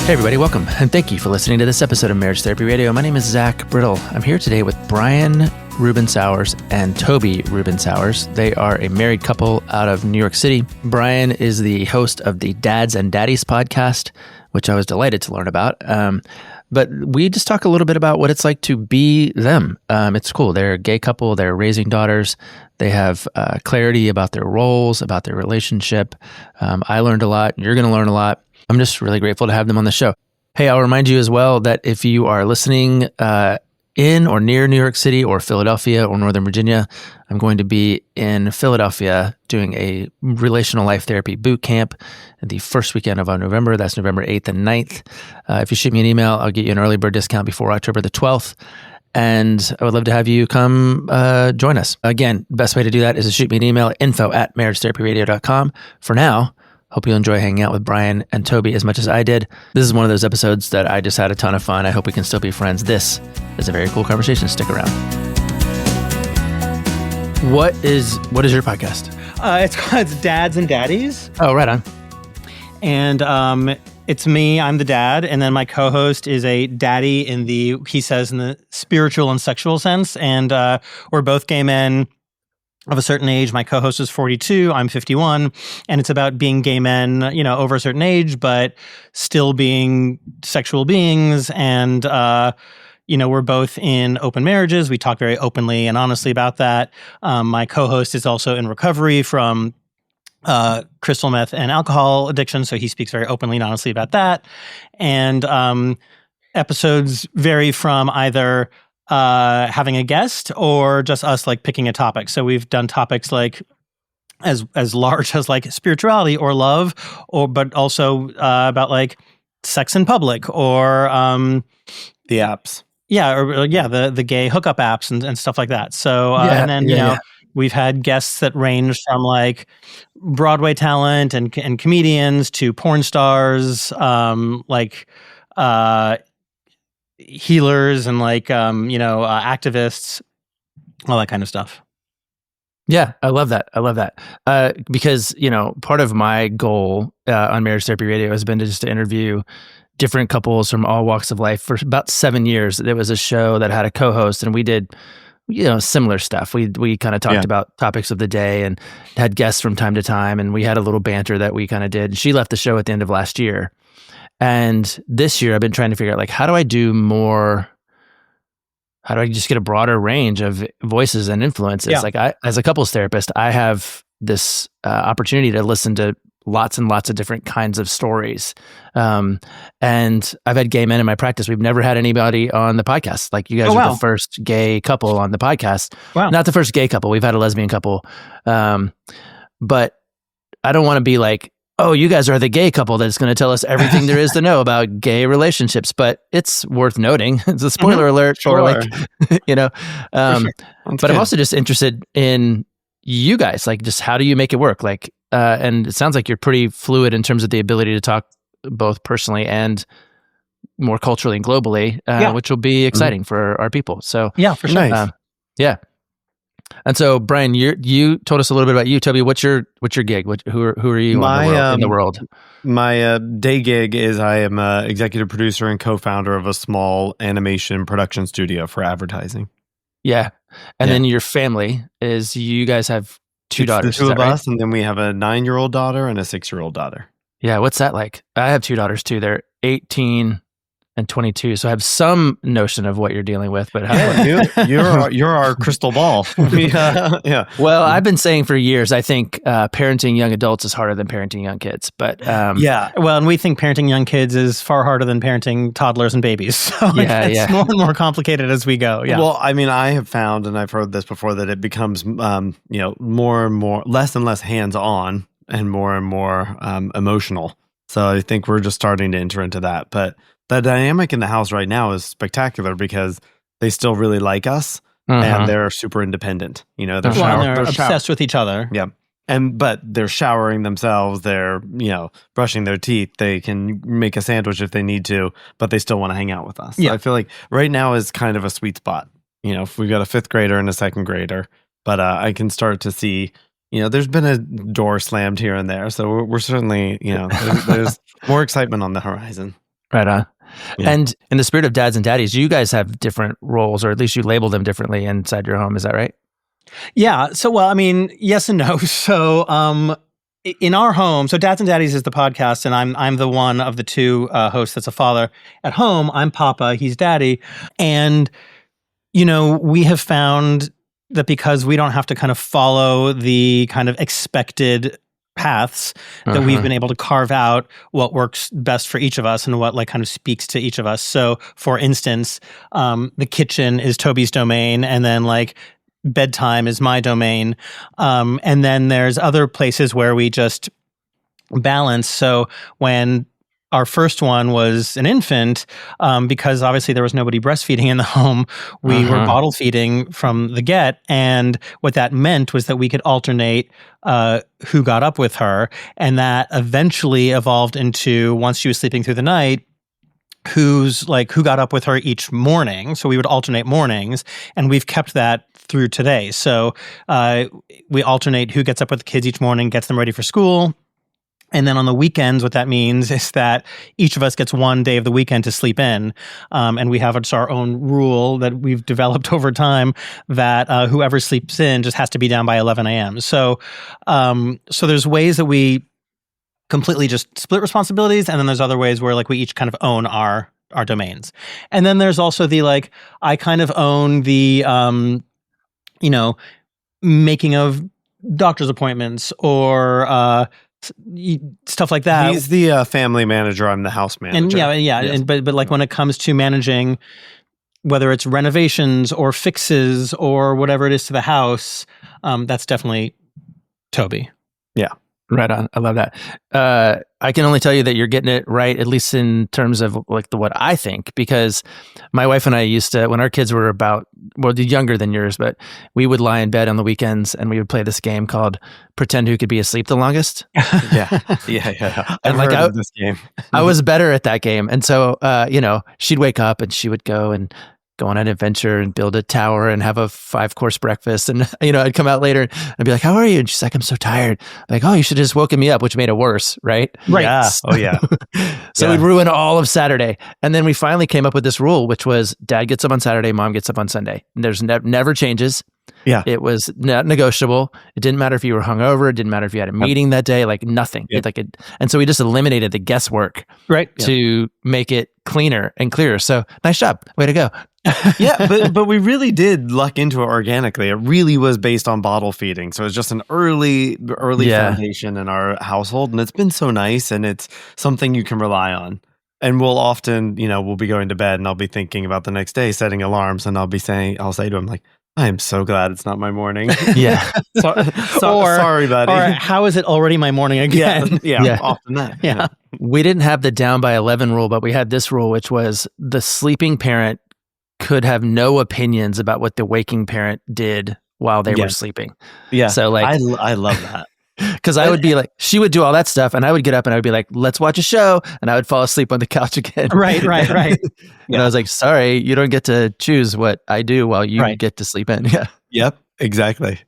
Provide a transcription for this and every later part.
Hey everybody, welcome, and thank you for listening to this episode of Marriage Therapy Radio. My name is Zach Brittle. I'm here today with Brian Ruben-Sowers and Toby Ruben-Sowers. They are a married couple out of New York City. Brian is the host of the Dads and Daddies podcast, which I was delighted to learn about. But we just talk a little bit about what it's like to be them. It's cool. They're a gay couple. They're raising daughters. They have clarity about their roles, about their relationship. I learned a lot. You're going to learn a lot. I'm just really grateful to have them on the show. Hey, I'll remind you as well that if you are listening in or near New York City or Philadelphia or Northern Virginia, I'm going to be in Philadelphia doing a relational life therapy boot camp the first weekend of November. That's November 8th and 9th. If you shoot me an email, I'll get you an early bird discount before October the 12th. And I would love to have you come join us. Again, best way to do that is to shoot me an email at info@marriagetherapyradio.com. For now, hope you enjoy hanging out with Brian and Toby as much as I did. This is one of those episodes that I just had a ton of fun. I hope we can still be friends. This is a very cool conversation. Stick around. What is your podcast? It's Dads and Daddies. Oh, right on. And it's me, I'm the dad, and then my co-host is a daddy in the spiritual and sexual sense. And we're both gay men of a certain age. My co-host is 42, I'm 51, and it's about being gay men, over a certain age, but still being sexual beings. And, we're both in open marriages. We talk very openly and honestly about that. My co-host is also in recovery from crystal meth and alcohol addiction, so he speaks very openly and honestly about that. And episodes vary from either having a guest or just us picking a topic. So we've done topics like as large as spirituality or love, but also about sex in public or the apps. The gay hookup apps and stuff like that. So and then we've had guests that range from Broadway talent and comedians to porn stars, healers and activists, all that kind of stuff. Yeah, I love that. Because, part of my goal on Marriage Therapy Radio has been to interview different couples from all walks of life. For about 7 years, there was a show that had a co-host, and we did similar stuff. We kind of talked about topics of the day and had guests from time to time, and we had a little banter that we kind of did. She left the show at the end of last year. And this year I've been trying to figure out how do I do more? How do I just get a broader range of voices and influences? Yeah. As a couples therapist, I have this opportunity to listen to lots and lots of different kinds of stories. And I've had gay men in my practice. We've never had anybody on the podcast. You guys are the first gay couple on the podcast. Wow. Not the first gay couple. We've had a lesbian couple. But I don't want to be oh, you guys are the gay couple that's going to tell us everything there is to know about gay relationships. But it's worth noting. It's a spoiler alert. Sure. Or Sure. But I'm also just interested in you guys, just how do you make it work? And it sounds like you're pretty fluid in terms of the ability to talk both personally and more culturally and globally, which will be exciting for our people. So yeah, for sure. Nice. Yeah. And so, Brian, you told us a little bit about you. Toby, what's your gig? Who are you in the world? My day gig is I am an executive producer and co-founder of a small animation production studio for advertising. Yeah. And then your family is, you guys have two daughters. The two of us, and then we have a 9-year-old daughter and a 6-year-old daughter. Yeah. What's that like? I have two daughters too. They're 18 and 22. So I have some notion of what you're dealing with, but you're our crystal ball. Well, I've been saying for years, I think parenting young adults is harder than parenting young kids, but well, and we think parenting young kids is far harder than parenting toddlers and babies. So it's more and more complicated as we go. Yeah. Well, I mean, I have found, and I've heard this before, that it becomes more and more, less and less hands-on and more emotional. So I think we're just starting to enter into that, but the dynamic in the house right now is spectacular because they still really like us and they're super independent. They're obsessed with each other. Yeah. But they're showering themselves. They're, brushing their teeth. They can make a sandwich if they need to, but they still want to hang out with us. So I feel like right now is kind of a sweet spot. If we've got a 5th grader and a 2nd grader, but I can start to see, there's been a door slammed here and there. So we're certainly, there's more excitement on the horizon. Right on. Yeah. And in the spirit of dads and daddies, you guys have different roles, or at least you label them differently inside your home. Is that right? Yeah. So, well, I mean, yes and no. So, in our home, so Dads and Daddies is the podcast, and I'm the one of the two hosts that's a father. At home, I'm Papa, he's Daddy, and we have found that because we don't have to kind of follow the kind of expected paths, that we've been able to carve out what works best for each of us and what like kind of speaks to each of us. So, for instance, the kitchen is Toby's domain, and then like bedtime is my domain. And then there's other places where we just balance. So when our first one was an infant, because obviously there was nobody breastfeeding in the home, we were bottle feeding from the get. And what that meant was that we could alternate who got up with her. And that eventually evolved into, once she was sleeping through the night, who got up with her each morning. So we would alternate mornings, and we've kept that through today. So we alternate who gets up with the kids each morning, gets them ready for school. And then on the weekends, what that means is that each of us gets one day of the weekend to sleep in. And we have our own rule that we've developed over time that whoever sleeps in just has to be down by 11 a.m. So there's ways that we completely just split responsibilities, and then there's other ways where like we each kind of own our domains. And then there's also the like, I kind of own the making of doctor's appointments or stuff like that. He's the family manager. I'm the house manager. And yes. But like when it comes to managing, whether it's renovations or fixes or whatever it is to the house, that's definitely Toby. Yeah. Right on. I love that. I can only tell you that you're getting it right, at least in terms of like what I think, because my wife and I used to, when our kids were younger than yours, but we would lie in bed on the weekends and we would play this game called Pretend Who Could Be Asleep the Longest. Yeah. And like this game. I was better at that game. And so, she'd wake up and she would go on an adventure and build a tower and have a 5-course breakfast. And, I'd come out later and I'd be like, how are you? And she's like, I'm so tired. I'm like, oh, you should have just woken me up, which made it worse. Right. Yeah. Oh yeah. So we'd ruin all of Saturday. And then we finally came up with this rule, which was dad gets up on Saturday, mom gets up on Sunday. And there's never changes. Yeah. It was not negotiable. It didn't matter if you were hungover. It didn't matter if you had a meeting that day, like nothing. Yep. And so we just eliminated the guesswork to make it cleaner and clearer. So nice job. Way to go. Yeah, but we really did luck into it organically. It really was based on bottle feeding. So it's just an early foundation in our household. And it's been so nice, and it's something you can rely on. And we'll often, we'll be going to bed and I'll be thinking about the next day, setting alarms, and I'll say to him like, I am so glad it's not my morning. Yeah. Sorry, buddy. Or how is it already my morning again? Yeah. Often that. Yeah. We didn't have the down by 11 rule, but we had this rule, which was the sleeping parent could have no opinions about what the waking parent did while they were sleeping. Yeah. So like, I love that. Because I would be like, she would do all that stuff, and I would get up and I would be like, let's watch a show, and I would fall asleep on the couch again. Right. And I was like, sorry, you don't get to choose what I do while you get to sleep in. Yeah. Yep. Exactly.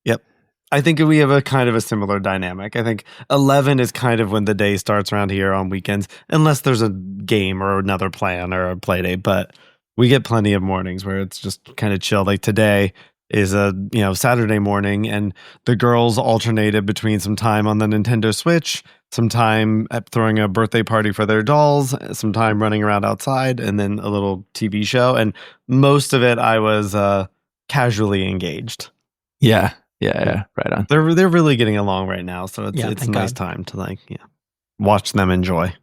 Yep. I think we have a kind of a similar dynamic. I think 11 is kind of when the day starts around here on weekends, unless there's a game or another plan or a play day. But we get plenty of mornings where it's just kind of chill. Like today is a Saturday morning, and the girls alternated between some time on the Nintendo Switch, some time at throwing a birthday party for their dolls, some time running around outside, and then a little TV show. And most of it I was casually engaged. Yeah. Right on. They're really getting along right now, so it's a nice time to watch them enjoy.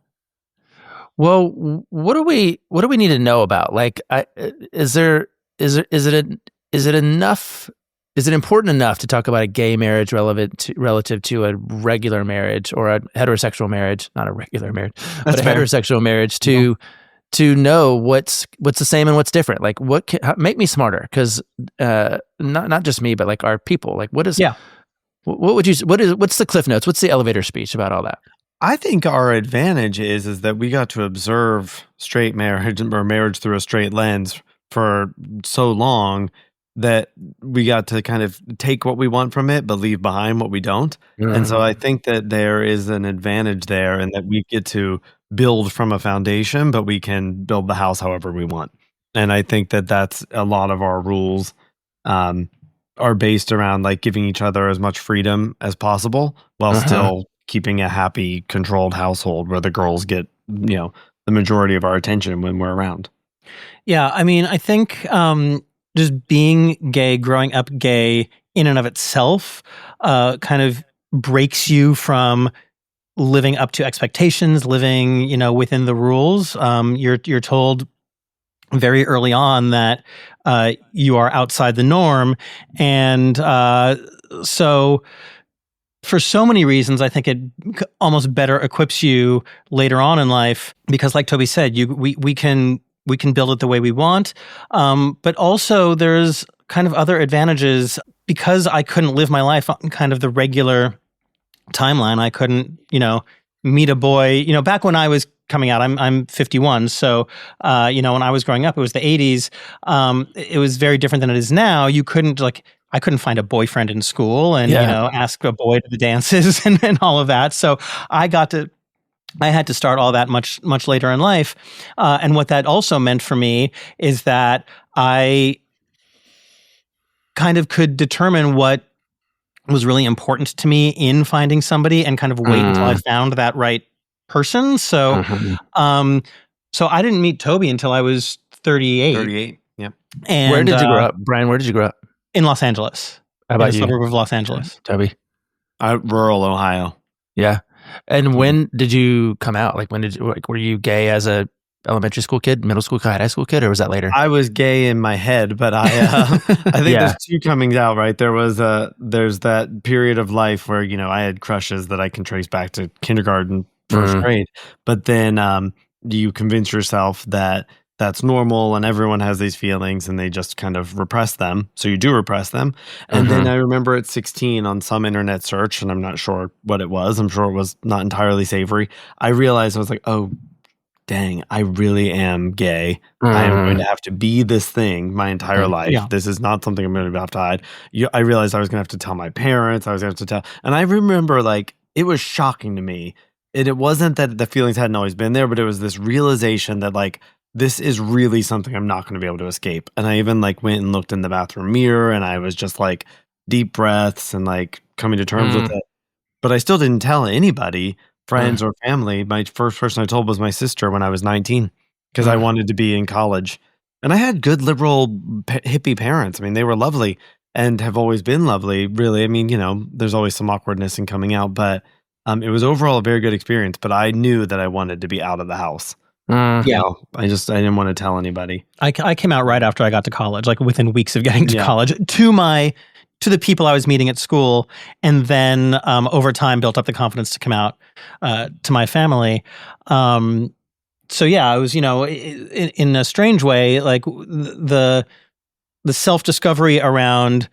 Well, what do we need to know about? Like, is it enough? Is it important enough to talk about a gay marriage relative to a regular marriage or a heterosexual marriage? Not a regular marriage, but a heterosexual marriage to know what's the same and what's different. Like, make me smarter? Because not just me, but like our people. Like, what's the Cliff Notes? What's the elevator speech about all that? I think our advantage is that we got to observe straight marriage or marriage through a straight lens for so long. that we got to kind of take what we want from it, but leave behind what we don't. And so I think that there is an advantage there, and that we get to build from a foundation, but we can build the house however we want. And I think that that's a lot of our rules are based around like giving each other as much freedom as possible while still keeping a happy, controlled household where the girls get, the majority of our attention when we're around. Yeah, I mean, I think just being gay, growing up gay in and of itself kind of breaks you from living up to expectations, living, within the rules. You're told very early on that you are outside the norm. And so for so many reasons, I think it almost better equips you later on in life, because like Toby said, we can build it the way we want. But also there's kind of other advantages because I couldn't live my life on kind of the regular timeline. I couldn't, meet a boy, back when I was coming out, I'm 51. So, when I was growing up, it was the 80s. It was very different than it is now. You couldn't I couldn't find a boyfriend in school and, ask a boy to the dances and all of that. So I had to start all that much, much later in life. And what that also meant for me is that I kind of could determine what was really important to me in finding somebody and kind of wait until I found that right person. So, so I didn't meet Toby until I was 38. 38, yeah. And where did you grow up? Brian, where did you grow up? In Los Angeles. How about in the you? suburb of Los Angeles. Toby? Rural Ohio. Yeah. And when did you come out? Like, were you gay as a elementary school kid, middle school kid, high school kid, or was that later? I was gay in my head, but I think there's two comings out, right? There's that period of life where, I had crushes that I can trace back to kindergarten, first grade. But then you convince yourself that that's normal and everyone has these feelings and they just kind of repress them. So you do repress them. And then I remember at 16 on some internet search, and I'm not sure what it was. I'm sure it was not entirely savory. I realized I was like, oh, dang, I really am gay. I am going to have to be this thing my entire life. Yeah. This is not something I'm going to have to hide. I realized I was going to have to tell my parents. I was going to have to tell. And I remember it was shocking to me. It wasn't that the feelings hadn't always been there, but it was this realization that this is really something I'm not going to be able to escape. And I even went and looked in the bathroom mirror, and I was just deep breaths and coming to terms with it. But I still didn't tell anybody, friends or family. My first person I told was my sister when I was 19, because I wanted to be in college. And I had good liberal hippie parents. I mean, they were lovely and have always been lovely, really. I mean, there's always some awkwardness in coming out, but it was overall a very good experience. But I knew that I wanted to be out of the house. I didn't want to tell anybody. I came out right after I got to college, within weeks of getting to college, to the people I was meeting at school, and then over time built up the confidence to come out to my family. So yeah, I was, in a strange way, the self-discovery around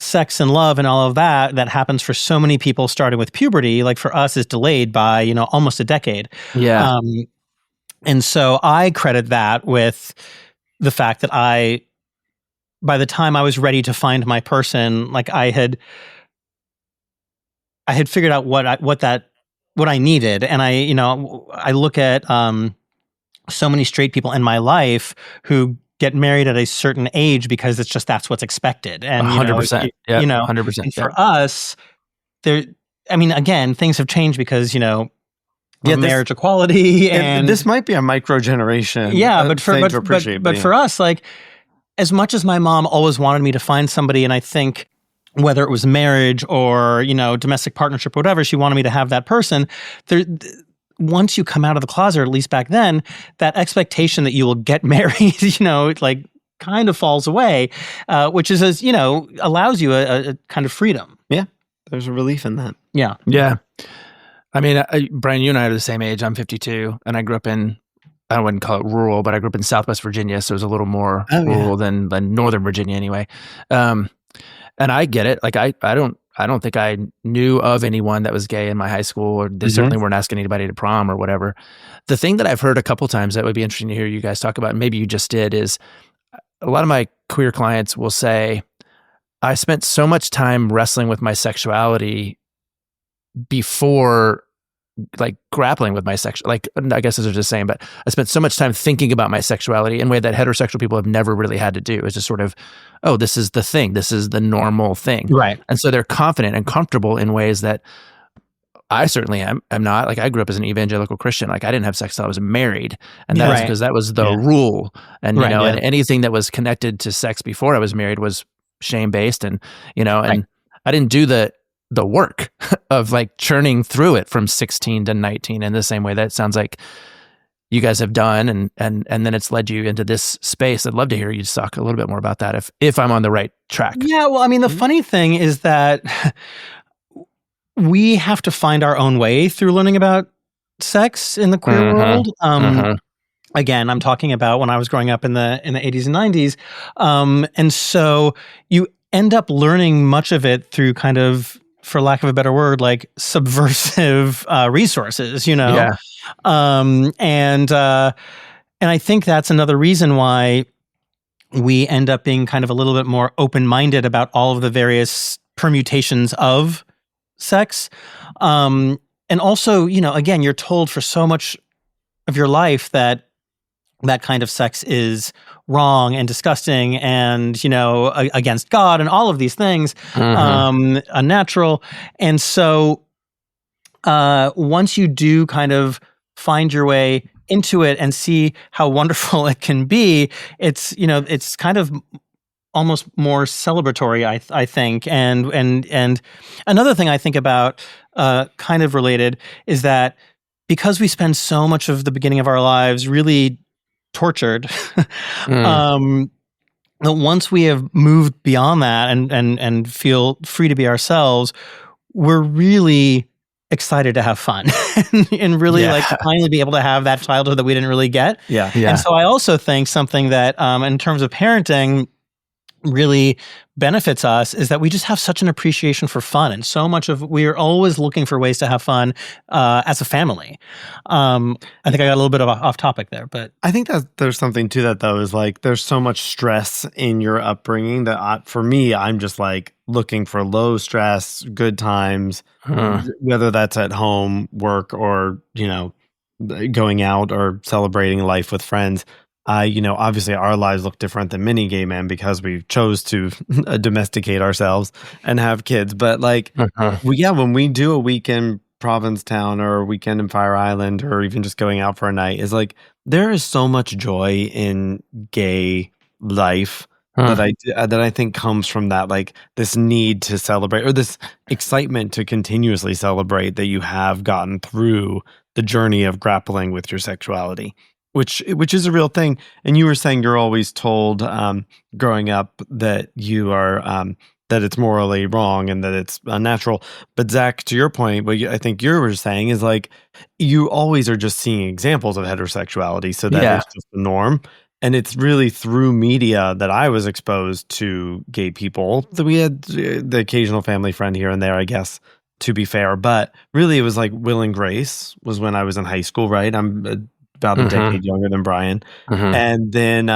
sex and love and all of that happens for so many people starting with puberty, for us is delayed by, almost a decade. Yeah. And so I credit that with the fact that by the time I was ready to find my person, I had figured out what I needed. And I look at so many straight people in my life who get married at a certain age because that's what's expected. And 100%. 100%. And for us, again, things have changed because, marriage equality and this might be a micro generation. Yeah, but for us, as much as my mom always wanted me to find somebody, and I think whether it was marriage or domestic partnership or whatever, she wanted me to have that person. Once you come out of the closet, or at least back then, that expectation that you will get married, kind of falls away, which is allows you a kind of freedom. Yeah, there's a relief in that. Yeah, yeah. I mean, Brian, you and I are the same age. I'm 52, and I grew up I wouldn't call it rural, but I grew up in Southwest Virginia, so it was a little more rural than Northern Virginia anyway. And I get it. I don't think I knew of anyone that was gay in my high school, or they certainly weren't asking anybody to prom or whatever. The thing that I've heard a couple times that would be interesting to hear you guys talk about, and maybe you just did, is a lot of my queer clients will say, I spent so much time wrestling with my sexuality before like grappling with my sexual, like, I guess this is just saying, but I spent so much time thinking about my sexuality in a way that heterosexual people have never really had to do. It's just sort of, oh, this is the thing. This is the normal thing. Right. And so they're confident and comfortable in ways that I certainly am not. Like, I grew up as an evangelical Christian. Like, I didn't have sex till I was married. And that was because that was the rule. And, you know, and anything that was connected to sex before I was married was shame-based. And, you know, and I didn't do the work of like churning through it from 16 to 19 in the same way that it sounds like you guys have done. And then it's led you into this space. I'd love to hear you talk a little bit more about that if I'm on the right track. Yeah. Well, I mean, the funny thing is that we have to find our own way through learning about sex in the queer world. Again, I'm talking about when I was growing up in the 80s and 90s. And so you end up learning much of it through kind of, for lack of a better word, like subversive resources, you know? Yeah. And I think that's another reason why we end up being kind of a little bit more open-minded about all of the various permutations of sex. And also, you know, again, you're told for so much of your life that kind of sex is wrong and disgusting and, you know, against God and all of these things, unnatural. And so once you do kind of find your way into it and see how wonderful it can be, it's, you know, it's kind of almost more celebratory, I think. And another thing I think about, kind of related, is that because we spend so much of the beginning of our lives really tortured, once we have moved beyond that and feel free to be ourselves, we're really excited to have fun and really like to finally be able to have that childhood that we didn't really get. Yeah. And so I also think something that in terms of parenting really benefits us is that we just have such an appreciation for fun, and so much of we are always looking for ways to have fun as a family. I think I got a little bit of off topic there, but I think that there's something to that though. Is like there's so much stress in your upbringing that for me, I'm just like looking for low stress, good times, whether that's at home, work, or you know, going out or celebrating life with friends. You know, obviously our lives look different than many gay men because we chose to domesticate ourselves and have kids. But like, when we do a week in Provincetown or a weekend in Fire Island or even just going out for a night, is like, there is so much joy in gay life that I think comes from that, like this need to celebrate or this excitement to continuously celebrate that you have gotten through the journey of grappling with your sexuality. Which is a real thing. And you were saying you're always told growing up that you are that it's morally wrong and that it's unnatural. But Zach, to your point, what I think you were saying is like you always are just seeing examples of heterosexuality, so that it's just the norm. And it's really through media that I was exposed to gay people. That we had the occasional family friend here and there, I guess, to be fair. But really, it was like Will and Grace was when I was in high school, right? I'm about a decade younger than Brian. And then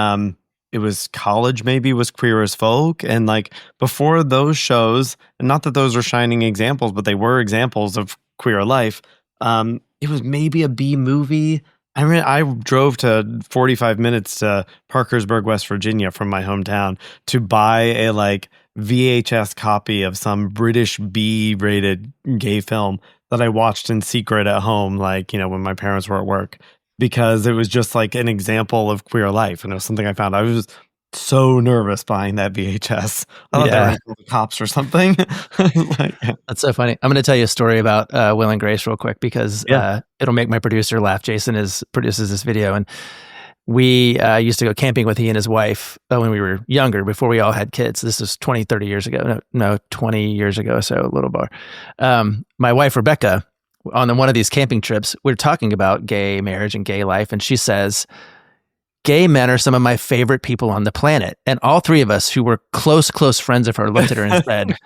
it was college, maybe, was Queer as Folk. And like before those shows, and not that those were shining examples, but they were examples of queer life. It was maybe a B movie. I drove to 45 minutes to Parkersburg, West Virginia from my hometown to buy a like VHS copy of some British B-rated gay film that I watched in secret at home, like, you know, when my parents were at work. Because it was just like an example of queer life. And it was something I found. I was so nervous buying that VHS. I thought they were the cops or something. That's so funny. I'm going to tell you a story about Will and Grace real quick because it'll make my producer laugh. Jason produces this video. And we used to go camping with he and his wife when we were younger, before we all had kids. This is 20, 30 years ago. No, 20 years ago. So a little bar. My wife, Rebecca, on one of these camping trips, we're talking about gay marriage and gay life. And she says, gay men are some of my favorite people on the planet. And all three of us who were close friends of her looked at her and said,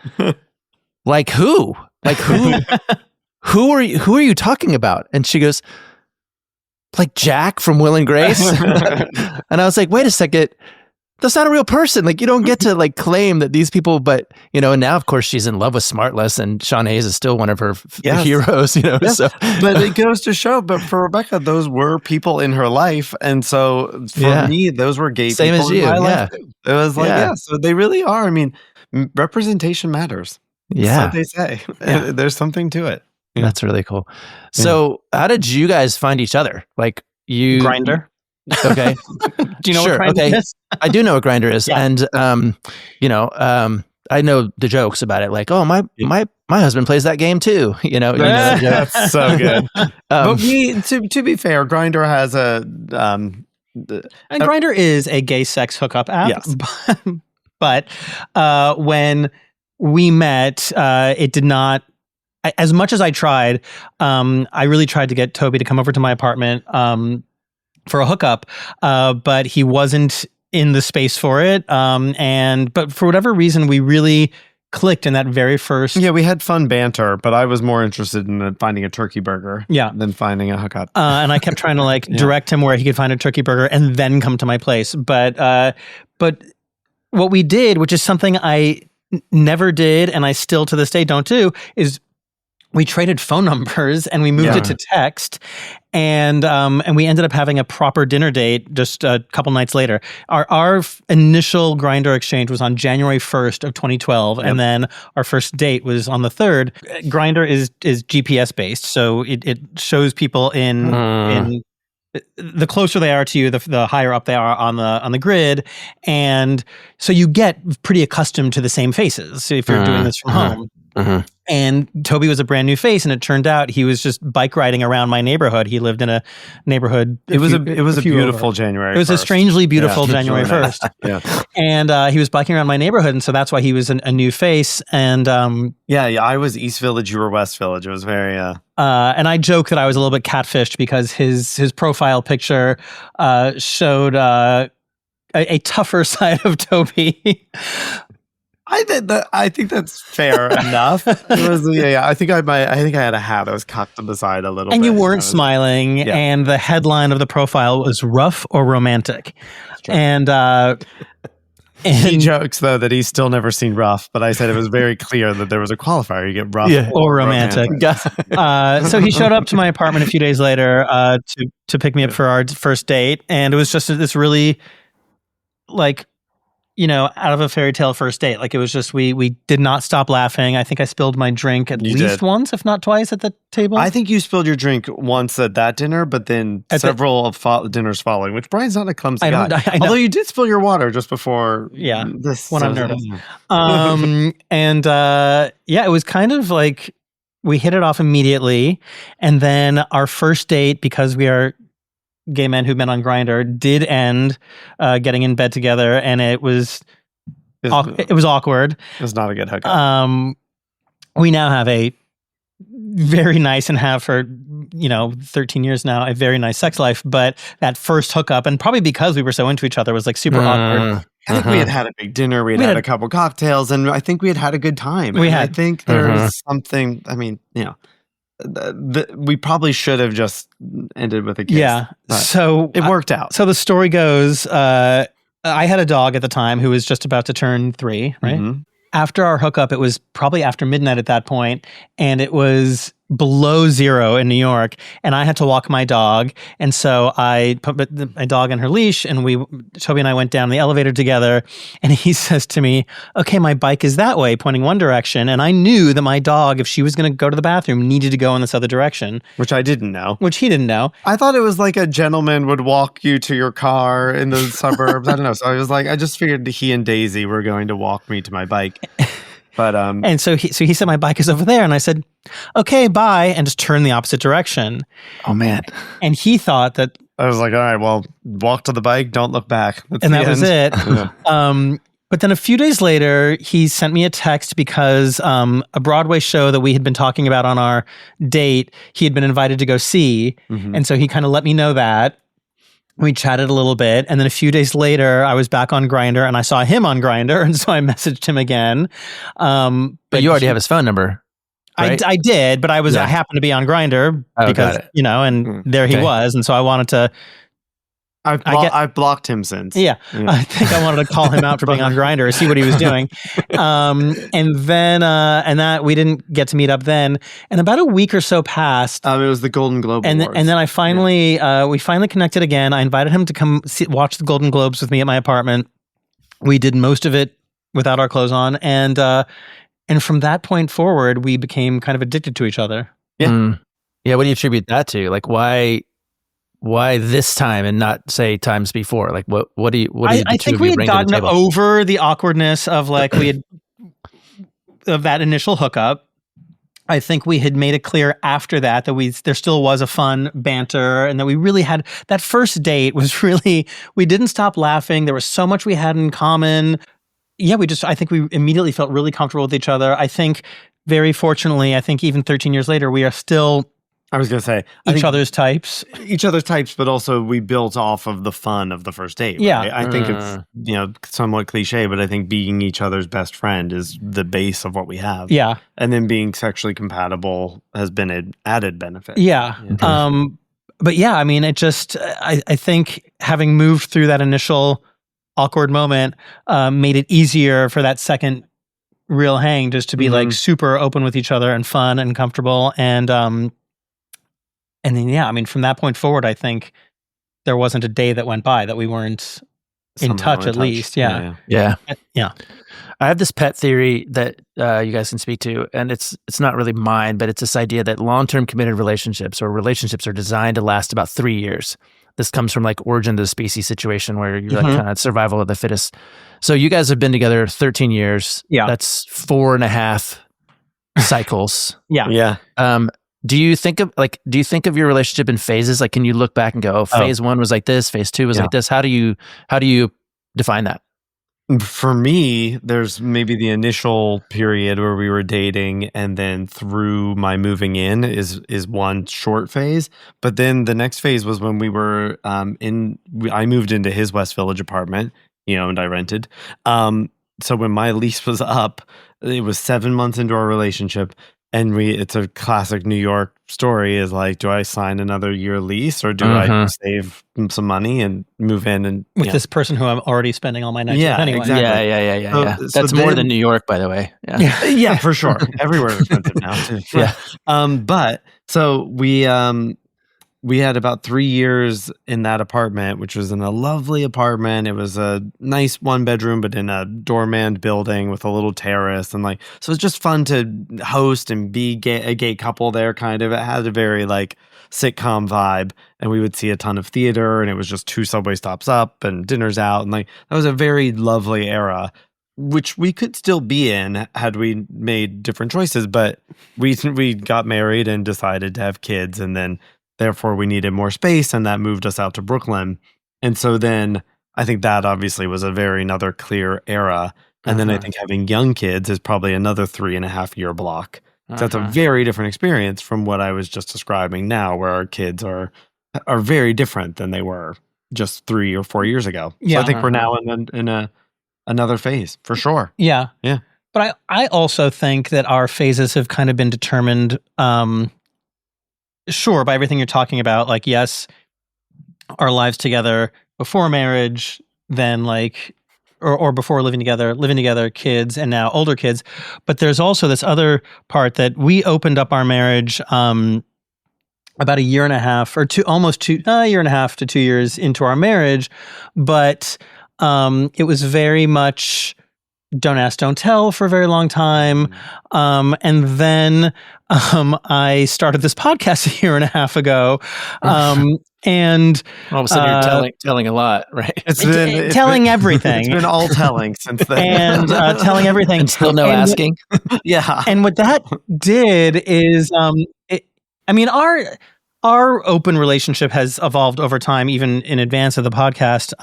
like who? Like who are you talking about? And she goes, like Jack from Will and Grace. And I was like, wait a second. that's not a real person. Like, you don't get to like claim that these people, but you know, and now of course she's in love with Smartless, and Sean Hayes is still one of her heroes, you know. Yes. So, but it goes to show, but for Rebecca, those were people in her life. And so for me, those were gay Same people as you. in my life too. It was like, so they really are. I mean, representation matters. Yeah. So they say. There's something to it. Yeah. That's really cool. So how did you guys find each other? Like you Grindr. Okay. Do you know what Grindr is? I do know what Grindr is. And you know, I know the jokes about it, like, oh, my husband plays that game too. You know, that's so good. But to be fair, Grindr has and Grindr is a gay sex hookup app. Yes. But when we met, it did not. As much as I tried, I really tried to get Toby to come over to my apartment for a hookup, but he wasn't in the space for it. But for whatever reason, we really clicked in that very first. Yeah, we had fun banter, but I was more interested in finding a turkey burger than finding a hookup. And I kept trying to like direct him where he could find a turkey burger and then come to my place. But what we did, which is something I never did and I still to this day don't do, is we traded phone numbers and we moved it to text, and we ended up having a proper dinner date just a couple nights later. Our initial Grindr exchange was on January 1st of 2012, and then our first date was on the 3rd. Grindr is GPS based, so it shows people in the closer they are to you, the higher up they are on the grid, and so you get pretty accustomed to the same faces if you're doing this from home. And Toby was a brand new face, and it turned out he was just bike riding around my neighborhood. He lived in a neighborhood. It was a beautiful January. It was 1st. A strangely beautiful January 1st. Yeah. And he was biking around my neighborhood, and so that's why he was a new face. And I was East Village, you were West Village. It was very and I joke that I was a little bit catfished because his profile picture showed a tougher side of Toby. I think that's fair enough. It was, I think I had a hat that was cocked to the side a little bit. And you weren't smiling, and the headline of the profile was rough or romantic. And he jokes though that he's still never seen rough, but I said it was very clear that there was a qualifier. You get rough or romantic. So he showed up to my apartment a few days later to pick me up for our first date, and it was just this really like, you know, out of a fairy tale first date. Like, it was just, we did not stop laughing. I think I spilled my drink at least once, if not twice, at the table. I think you spilled your drink once at that dinner, but then several dinners following, which Brian's not a clumsy guy. I know. Although you did spill your water just before this. When I'm nervous. It was kind of like, we hit it off immediately. And then our first date, because we are gay men who met on Grindr, did end getting in bed together, and it was awkward. It was not a good hookup. We now have a very nice, and have for 13 years now, a very nice sex life. But that first hookup, and probably because we were so into each other, was like super awkward. I think we had a big dinner. We had a couple cocktails, and I think we had a good time. I think there's something. I mean, we probably should have just ended with a kiss. Yeah. So it worked out. So the story goes, I had a dog at the time who was just about to turn 3, right? Mm-hmm. After our hookup, it was probably after midnight at that point, and it was below 0 in New York, and I had to walk my dog, and so I put my dog on her leash, and Toby and I went down the elevator together, and he says to me, "Okay, my bike is that way," pointing one direction, and I knew that my dog, if she was going to go to the bathroom, needed to go in this other direction. Which I didn't know. Which he didn't know. I thought it was like a gentleman would walk you to your car in the suburbs. I don't know. So I was like, I just figured he and Daisy were going to walk me to my bike. But and so he said, my bike is over there, and I said, okay, bye, and just turned the opposite direction. Oh man! And he thought that I was like, all right, well, walk to the bike, don't look back. And that was it. But then a few days later, he sent me a text because a Broadway show that we had been talking about on our date, he had been invited to go see, and so he kind of let me know that. We chatted a little bit, and then a few days later, I was back on Grindr, and I saw him on Grindr, and so I messaged him again. But you already have his phone number, right? I did, but I happened to be on Grindr because, and there he was, and so I wanted to I've blocked him since. Yeah. I think I wanted to call him out for being on Grindr, see what he was doing. And then, and that we didn't get to meet up then. And about a week or so passed. It was the Golden Globe Awards. And then I finally, we finally connected again. I invited him to come watch the Golden Globes with me at my apartment. We did most of it without our clothes on. And from that point forward, we became kind of addicted to each other. Yeah. Yeah. What do you attribute that to? Like, why this time and not say times before? Like, what do you I think we had gotten over the awkwardness of like of that initial hookup. I think we had made it clear after that there still was a fun banter, and that we really had that first date was really, we didn't stop laughing. There was so much we had in common. Yeah, I think we immediately felt really comfortable with each other. I think very fortunately, I think even 13 years later, we are still, I was going to say, each other's types, but also we built off of the fun of the first date. Yeah. Right? I think it's, somewhat cliche, but I think being each other's best friend is the base of what we have. Yeah. And then being sexually compatible has been an added benefit. Yeah. But yeah, I mean, it just, I think having moved through that initial awkward moment made it easier for that second real hang just to be like super open with each other and fun and comfortable. And then, yeah, I mean, from that point forward, I think there wasn't a day that went by that we weren't in touch, at least. Yeah. I have this pet theory that you guys can speak to, and it's not really mine, but it's this idea that long-term committed relationships or relationships are designed to last about 3 years. This comes from like origin of the species situation where you're like kind of survival of the fittest. So you guys have been together 13 years. Yeah. That's 4.5 cycles. Yeah. Do you think of your relationship in phases? Like, can you look back and go, oh, phase 1 was like this, phase 2 was like this? How do you define that? For me, there's maybe the initial period where we were dating, and then through my moving in is one short phase. But then the next phase was when we were I moved into his West Village apartment, and I rented. So when my lease was up, it was 7 months into our relationship. And it's a classic New York story is like, do I sign another year lease or do I save some money and move in and with this person who I'm already spending all my nights with anyway? Exactly. Yeah. That's more than New York, by the way. Yeah, for sure. Everywhere is expensive now too. Yeah. But so we had about 3 years in that apartment, which was in a lovely apartment. It was a nice 1-bedroom, but in a doorman building with a little terrace. And so it's just fun to host and be a gay couple there, kind of. It had a very like sitcom vibe. And we would see a ton of theater, and it was just 2 subway stops up and dinners out. And that was a very lovely era, which we could still be in had we made different choices. But we got married and decided to have kids, and then therefore, we needed more space, and that moved us out to Brooklyn. And so then I think that obviously was another clear era. And then I think having young kids is probably another 3.5 year block. So that's a very different experience from what I was just describing now, where our kids are very different than they were just 3 or 4 years ago. So I think we're now in another phase for sure. Yeah. But I also think that our phases have kind of been determined sure, by everything you're talking about, like, yes, our lives together before marriage, then or before living together, kids, and now older kids. But there's also this other part that we opened up our marriage about a year and a half or a year and a half to 2 years into our marriage. But it was very much don't ask, don't tell for a very long time. And then I started this podcast a year and a half ago. And all of a sudden you're telling a lot, right? It's telling everything. It's been all telling since then. And telling everything. And still no asking. Yeah. And what that did is, our open relationship has evolved over time, even in advance of the podcast.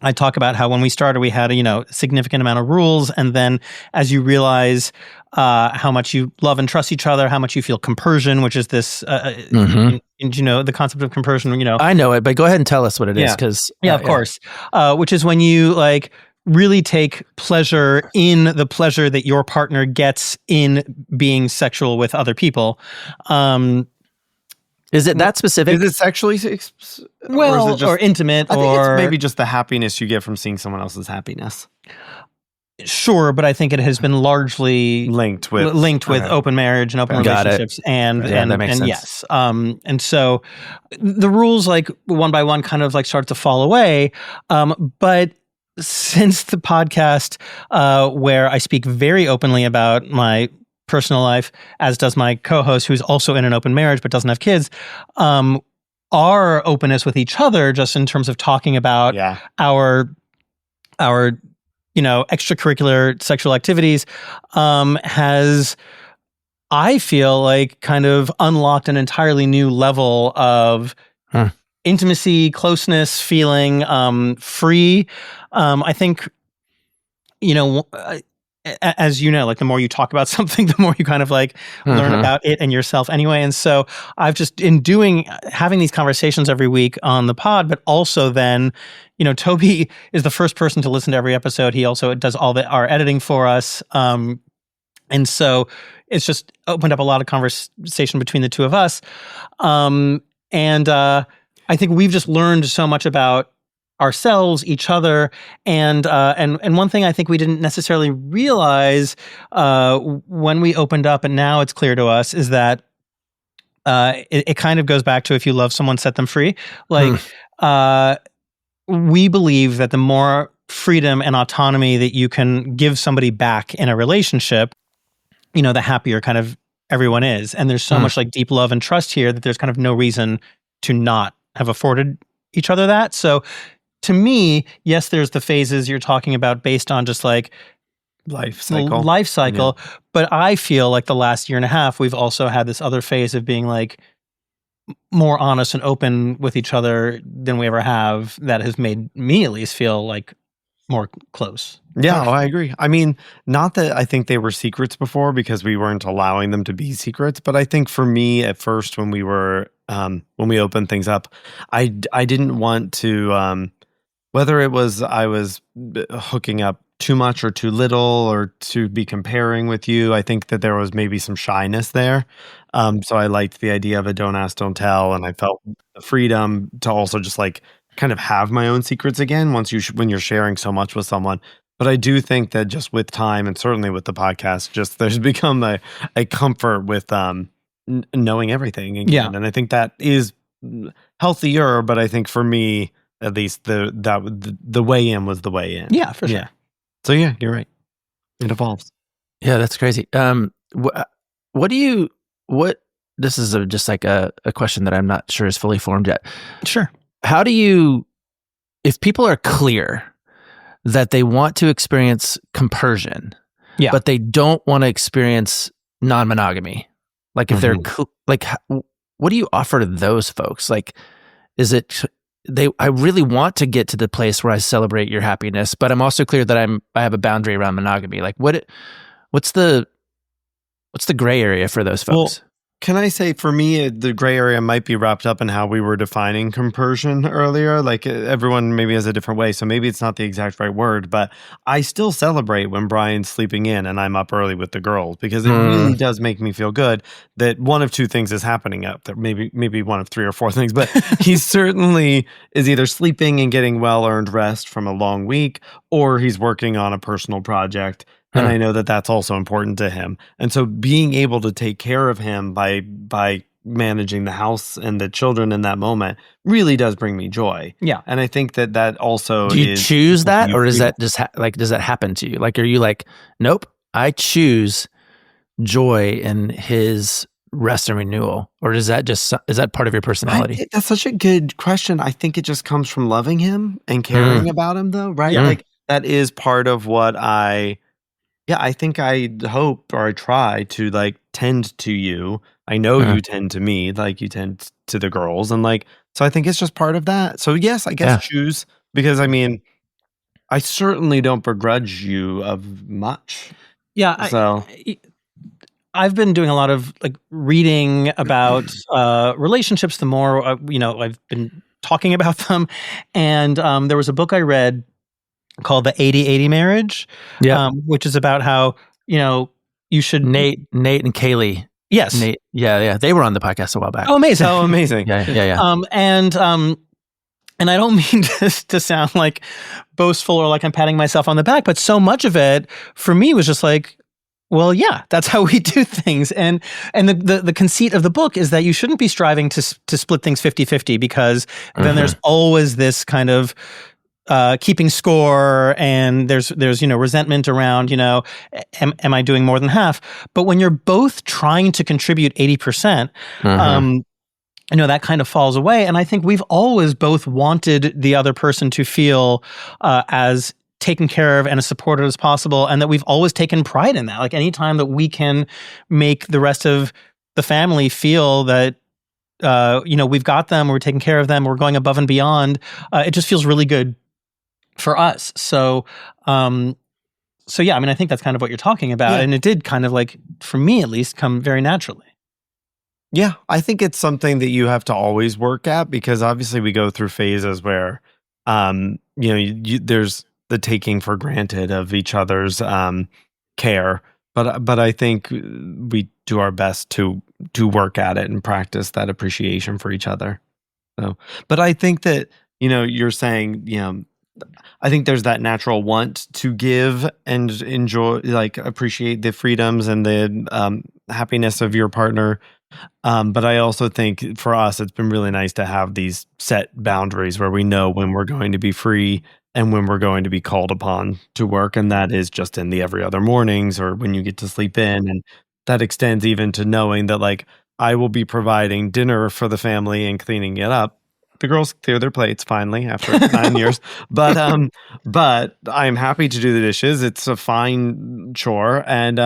I talk about how when we started, we had a significant amount of rules, and then as you realize how much you love and trust each other, how much you feel compersion, which is this, the concept of compersion. I know it, but go ahead and tell us what it is, because of course, which is when you really take pleasure in the pleasure that your partner gets in being sexual with other people. Is it that specific? Is it sexually? Well, or, is it just, or intimate, I think or it's maybe just the happiness you get from seeing someone else's happiness. Sure, but I think it has been largely Linked with okay. open marriage and open Got it. relationships, and that makes sense. yes, and so the rules, like, one by one, kind of like start to fall away. But since the podcast, where I speak very openly about my personal life, as does my co-host, who's also in an open marriage but doesn't have kids, our openness with each other, just in terms of talking about our extracurricular sexual activities, has, I feel like, kind of unlocked an entirely new level of intimacy, closeness, feeling free. I think, as you know, like, the more you talk about something, the more you kind of like learn about it and yourself anyway. And so I've just, in having these conversations every week on the pod, but also then, Toby is the first person to listen to every episode. He also does all our editing for us. And so it's just opened up a lot of conversation between the two of us. And I think we've just learned so much about ourselves, each other, and one thing I think we didn't necessarily realize when we opened up, and now it's clear to us, is that it kind of goes back to, if you love someone, set them free. Like, we believe that the more freedom and autonomy that you can give somebody back in a relationship, the happier kind of everyone is. And there's so much like deep love and trust here that there's kind of no reason to not have afforded each other that. So to me, yes, there's the phases you're talking about based on just like life cycle. Yeah. But I feel like the last year and a half, we've also had this other phase of being like more honest and open with each other than we ever have. That has made me at least feel like more close. Yeah, I agree. I mean, not that I think they were secrets before, because we weren't allowing them to be secrets, but I think for me at first, when we opened things up, I didn't want to, whether it was I was hooking up too much or too little, or to be comparing with you, I think that there was maybe some shyness there. So I liked the idea of a don't ask, don't tell, and I felt the freedom to also just like kind of have my own secrets again when you're sharing so much with someone. But I do think that just with time, and certainly with the podcast, just there's become a comfort with knowing everything again. Yeah. And I think that is healthier, but I think for me, at least, the way in was the way in. Yeah, for sure. Yeah. So yeah, you're right. It evolves. Yeah, that's crazy. This is just like a question that I'm not sure is fully formed yet. Sure. How do you, if people are clear that they want to experience compersion, but they don't want to experience non-monogamy, like if they're like, what do you offer to those folks? Like, is it I really want to get to the place where I celebrate your happiness, but I'm also clear that I have a boundary around monogamy. Like, what's the gray area for those folks? Well, can I say, for me, the gray area might be wrapped up in how we were defining compersion earlier. Like, everyone maybe has a different way, so maybe it's not the exact right word, but I still celebrate when Brian's sleeping in and I'm up early with the girls, because it really does make me feel good that one of two things is happening up there. Maybe one of three or four things, but he certainly is either sleeping and getting well-earned rest from a long week, or he's working on a personal project. And I know that that's also important to him. And so being able to take care of him by managing the house and the children in that moment really does bring me joy. Yeah. And I think that also do you choose that, or is that just does that happen to you? Like, are you like, nope, I choose joy in his rest and renewal, or is that part of your personality? That's such a good question. I think it just comes from loving him and caring about him, though, right? Yeah. Like, that is part of what I think I hope, or I try to like tend to you. I know you tend to me, like you tend to the girls. And like, so I think it's just part of that. So yes, I guess choose, because I mean, I certainly don't begrudge you of much. Yeah. So I've been doing a lot of like reading about relationships. The more, I've been talking about them. And there was a book I read called The 80-80 Marriage, which is about how, you should... Nate and Kaylee Yes. Nate. Yeah. They were on the podcast a while back. Oh, amazing. Oh, amazing. Yeah. And I don't mean to sound like boastful or like I'm patting myself on the back, but so much of it for me was just like, well, yeah, that's how we do things. And the conceit of the book is that you shouldn't be striving to split things 50-50 because then there's always this kind of keeping score, and there's resentment around, am I doing more than half? But when you're both trying to contribute 80%, that kind of falls away. And I think we've always both wanted the other person to feel as taken care of and as supported as possible, and that we've always taken pride in that. Like anytime that we can make the rest of the family feel that we've got them, we're taking care of them, we're going above and beyond, it just feels really good for us. So yeah, I mean, I think that's kind of what you're talking about. And it did kind of like, for me at least, come very naturally. Yeah, I think it's something that you have to always work at, because obviously we go through phases where, there's the taking for granted of each other's care. But I think we do our best to work at it and practice that appreciation for each other. So, but I think that, you're saying, I think there's that natural want to give and enjoy, like appreciate the freedoms and the happiness of your partner. But I also think for us, it's been really nice to have these set boundaries where we know when we're going to be free and when we're going to be called upon to work. And that is just in the every other mornings or when you get to sleep in. And that extends even to knowing that, like, I will be providing dinner for the family and cleaning it up. The girls clear their plates finally after 9 years, but I'm happy to do the dishes. It's a fine chore, and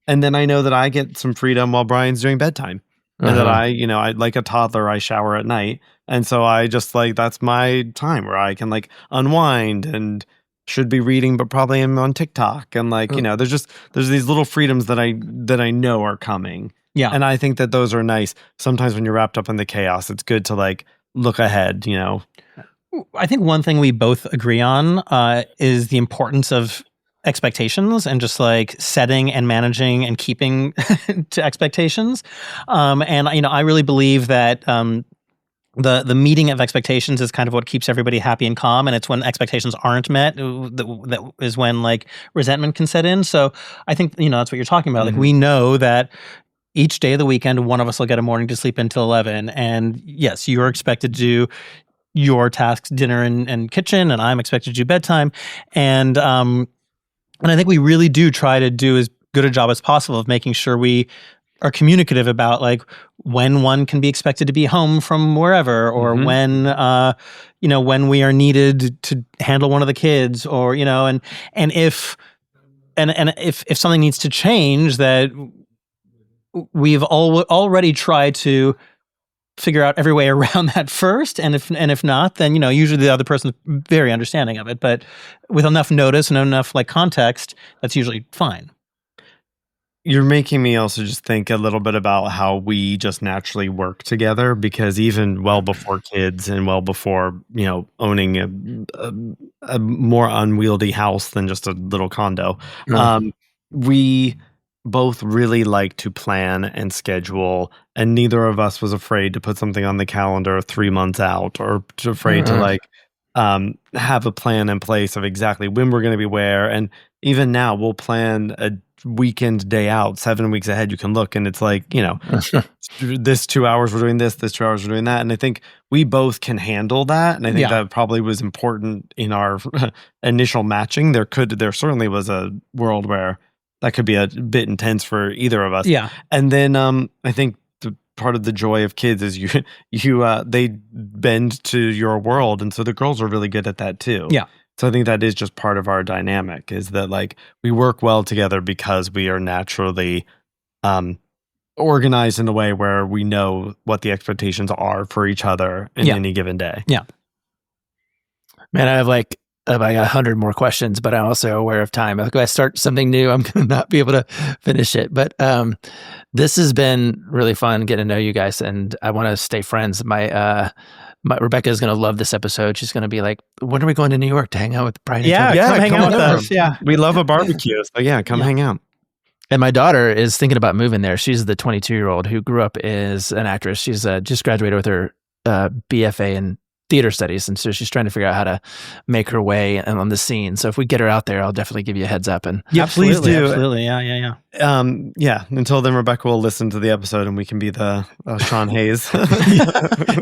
then I know that I get some freedom while Brian's doing bedtime, and that I like a toddler, I shower at night, and so I just like that's my time where I can like unwind and should be reading, but probably am on TikTok, and like there's these little freedoms that I know are coming. Yeah, and I think that those are nice. Sometimes when you're wrapped up in the chaos, it's good to like look ahead, I think one thing we both agree on is the importance of expectations and just like setting and managing and keeping to expectations. And I really believe that the meeting of expectations is kind of what keeps everybody happy and calm. And it's when expectations aren't met that is when like resentment can set in. So I think, that's what you're talking about. Like we know that each day of the weekend, one of us will get a morning to sleep until 11. And yes, you're expected to do your tasks, dinner and kitchen, and I'm expected to do bedtime. And I think we really do try to do as good a job as possible of making sure we are communicative about like when one can be expected to be home from wherever, or when we are needed to handle one of the kids, or and if something needs to change, that we've already tried to figure out every way around that first, and if not, then usually the other person's very understanding of it. But with enough notice and enough like context, that's usually fine. You're making me also just think a little bit about how we just naturally work together, because even well before kids and well before owning a more unwieldy house than just a little condo, we both really like to plan and schedule, and neither of us was afraid to put something on the calendar 3 months out, or afraid to like have a plan in place of exactly when we're going to be where. And even now we'll plan a weekend day out 7 weeks ahead. You can look and it's like, this 2 hours we're doing this 2 hours we're doing that. And I think we both can handle that. And I think that probably was important in our initial matching. There certainly was a world where that could be a bit intense for either of us. Yeah. And then I think part of the joy of kids is they bend to your world. And so the girls are really good at that too. Yeah. So I think that is just part of our dynamic, is that like we work well together because we are naturally organized in a way where we know what the expectations are for each other in any given day. Yeah. Man, I have like 100 more questions, but I'm also aware of time. If I start something new, I'm going to not be able to finish it. But this has been really fun getting to know you guys, and I want to stay friends. My Rebecca is going to love this episode. She's going to be like, when are we going to New York to hang out with Brian and Toby? Come hang out with us. Yeah. We love a barbecue. So come hang out. And my daughter is thinking about moving there. She's the 22-year-old who grew up as an actress. She's just graduated with her BFA in theater studies. And so she's trying to figure out how to make her way on the scene. So if we get her out there, I'll definitely give you a heads up. And yeah, please do. Absolutely. Yeah. Yeah. Until then, Rebecca will listen to the episode and we can be the Sean Hayes.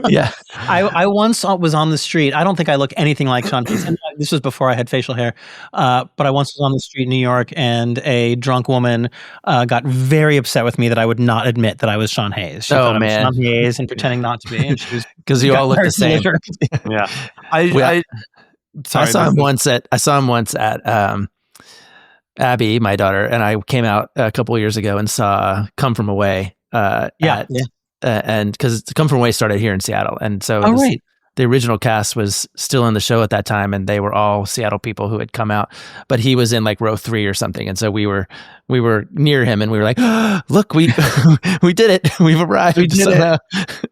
Yeah. I once was on the street. I don't think I look anything like Sean Hayes. And this was before I had facial hair. But I once was on the street in New York and a drunk woman got very upset with me that I would not admit that I was Sean Hayes. She thought I was Sean Hayes and pretending not to be. And she was because you all look the same. Yeah. I saw him once at Abby, my daughter, and I came out a couple of years ago and saw Come From Away. And because Come From Away started here in Seattle, and so the original cast was still in the show at that time, and they were all Seattle people who had come out, but he was in like row 3 or something, and so we were near him, and we were like, oh, "Look, we we did it! We've arrived!" We did it.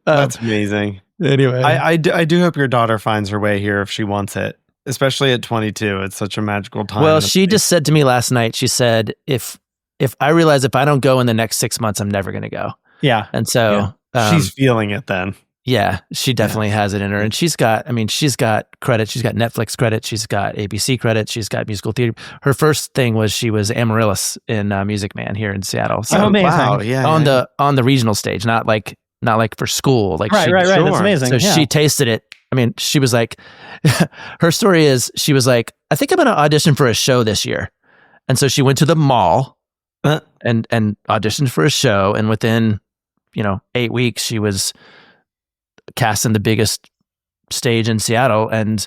That's amazing. Anyway, I do hope your daughter finds her way here if she wants it, especially at 22. It's such a magical time. Well, she just said to me last night, she said, if I realize if I don't go in the next 6 months, I'm never going to go. Yeah. And so she's feeling it then. Yeah, she definitely has it in her. And she's got credit. She's got Netflix credit. She's got ABC credit. She's got musical theater. Her first thing was she was Amaryllis in Music Man here in Seattle. So amazing. Wow. Yeah. On the regional stage, not like for school. Like right. That's amazing. So she tasted it. I mean, she was like, her story is she was like, I think I'm going to audition for a show this year. And so she went to the mall and auditioned for a show. And within, 8 weeks, she was cast in the biggest stage in Seattle. And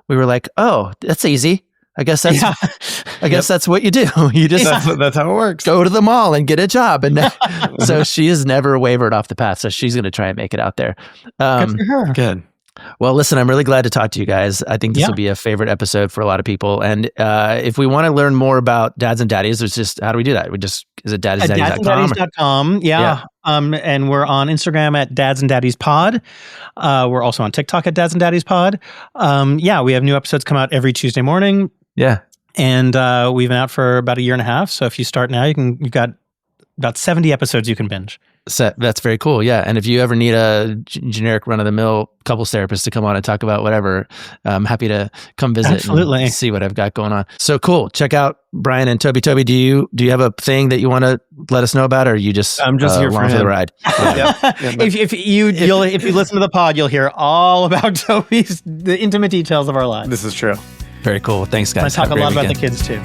we were like, oh, that's easy. I guess that's what you do. You just that's how it works. Go to the mall and get a job. And so she has never wavered off the path. So she's going to try and make it out there. Good for her. Good. Well, listen, I'm really glad to talk to you guys. I think this will be a favorite episode for a lot of people. And if we want to learn more about Dads and Daddies, it's just, how do we do that? Is it dadsandaddies.com? Yeah. And we're on Instagram at Dads and Daddies Pod. We're also on TikTok at Dads and Daddies Pod. We have new episodes come out every Tuesday morning. Yeah. And we've been out for about a year and a half. So if you start now, you've got about 70 episodes you can binge. So that's very cool. Yeah. And if you ever need a generic run-of-the-mill couples therapist to come on and talk about whatever, I'm happy to come visit and see what I've got going on. So cool. Check out Brian and Toby. Toby, do you have a thing that you want to let us know about, or are you just I'm just here for the ride? If you listen to the pod, you'll hear all about the intimate details of our lives. This is true. Very cool. Thanks, guys. I talk a lot about the kids too.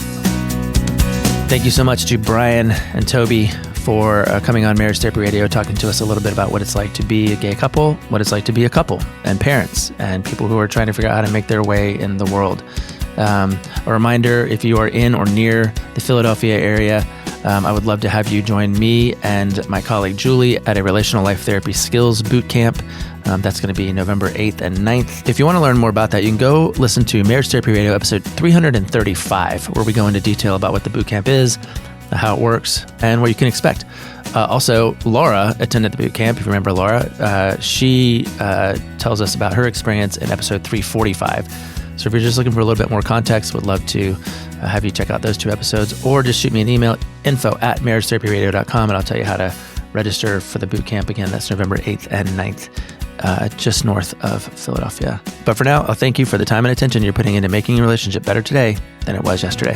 Thank you so much to Brian and Toby for coming on Marriage Therapy Radio, talking to us a little bit about what it's like to be a gay couple, what it's like to be a couple, and parents, and people who are trying to figure out how to make their way in the world. A reminder, if you are in or near the Philadelphia area, I would love to have you join me and my colleague Julie at a relational life therapy skills boot camp. That's going to be November 8th and 9th. If you want to learn more about that, you can go listen to Marriage Therapy Radio episode 335, where we go into detail about what the boot camp is, how it works, and what you can expect. Also, Laura attended the boot camp. If you remember Laura, she tells us about her experience in episode 345. So if you're just looking for a little bit more context, would love to have you check out those 2 episodes, or just shoot me an email, info@marriagetherapyradio.com, and I'll tell you how to register for the boot camp. Again, that's November 8th and 9th, just north of Philadelphia. But for now, I'll thank you for the time and attention you're putting into making your relationship better today than it was yesterday.